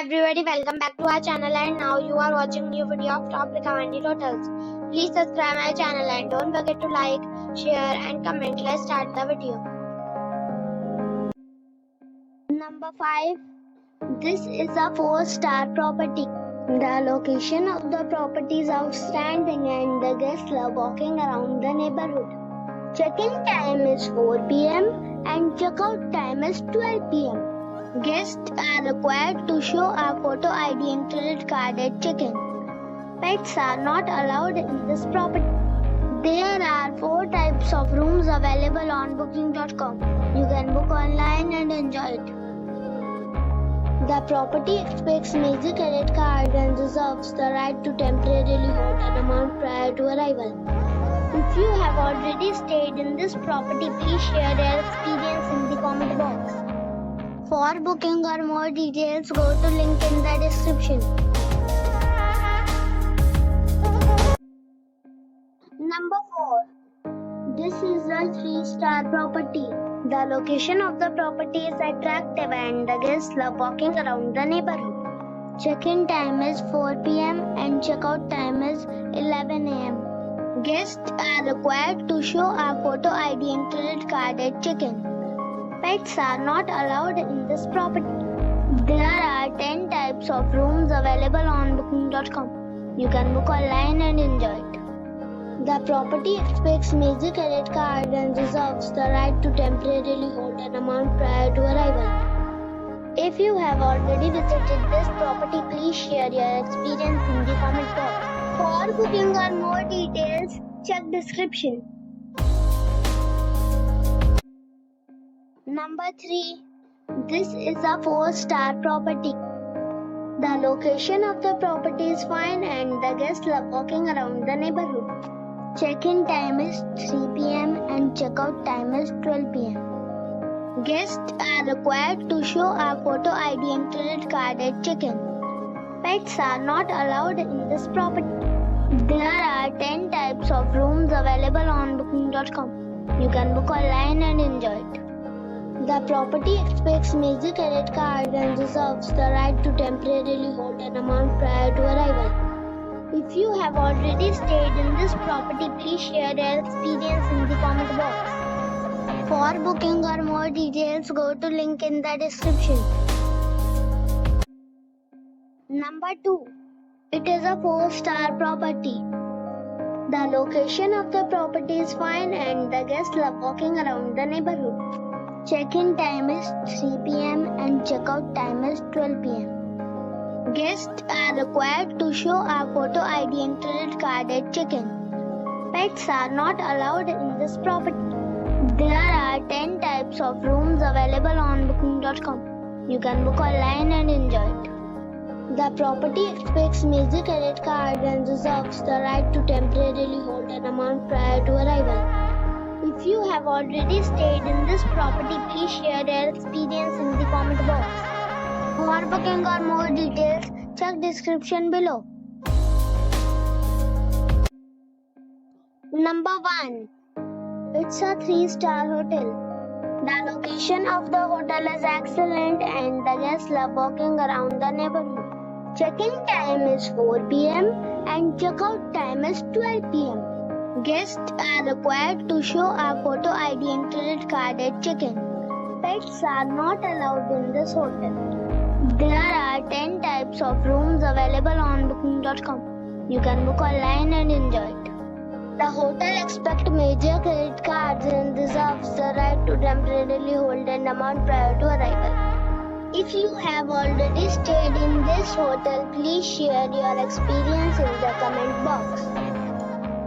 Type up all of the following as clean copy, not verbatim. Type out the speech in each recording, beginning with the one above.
everybody, welcome back to our channel, and now you are watching new video of top recommended hotels. Please subscribe my channel and don't forget to like, share and comment. Let's start the video. Number 5. This is a 4-star property. The location of the property is outstanding and the guests love walking around the neighborhood. Check-in time is 4 p.m. and check-out time is 12 p.m. Guests are required to show a photo ID and credit card at check-in. Pets are not allowed in this property. There are 4 types of rooms available on booking.com. You can book online and enjoy it. The property expects major credit card and reserves the right to temporarily hold an amount prior to arrival. If you have already stayed in this property, please share your experience in the comment box. For booking or more details, go to link in the description. Number 4. This is a 3-star property. The location of the property is attractive and the guests love walking around the neighborhood. Check-in time is 4 p.m. and check-out time is 11 a.m. Guests are required to show a photo ID and credit card at check-in. Pets are not allowed in this property. There are 10 types of rooms available on booking.com. You can book online and enjoy it. The property expects major credit card and reserves the right to temporarily hold an amount prior to arrival. If you have already visited this property, please share your experience in the comment box. For booking or more details, check description. Number 3. This is a 4-star property. The location of the property is fine and the guests love walking around the neighborhood. Check-in time is 3 p.m. and check-out time is 12 p.m. Guests are required to show a photo ID and credit card at check-in. Pets are not allowed in this property. There are 10 types of rooms available on booking.com. You can book online and enjoy it. The property expects major credit card and reserves the right to temporarily hold an amount prior to arrival. If you have already stayed in this property, please share your experience in the comment box. For booking or more details, go to link in the description. Number 2. It is a 4-star property. The location of the property is fine and the guests love walking around the neighborhood. Check-in time is 3 p.m. and check-out time is 12 p.m. Guests are required to show a photo ID and credit card at check-in. Pets are not allowed in this property. There are 10 types of rooms available on booking.com. You can book online and enjoy it. The property expects major credit card and reserves the right to temporarily hold an amount prior to arrival. If you have already stayed in this property, please share your experience in the comment box. For booking or more details, check description below. Number 1. It's a 3-star hotel. The location of the hotel is excellent and the guests love walking around the neighborhood. Check-in time is 4 p.m. and check-out time is 12 p.m. Guests are required to show a photo ID and credit card at check-in. Pets are not allowed in this hotel. There are 10 types of rooms available on booking.com. You can book online and enjoy it. The hotel expects major credit cards and reserves the right to temporarily hold an amount prior to arrival. If you have already stayed in this hotel, please share your experience in the comment box.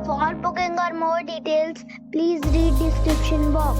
For booking or more details, please read description box.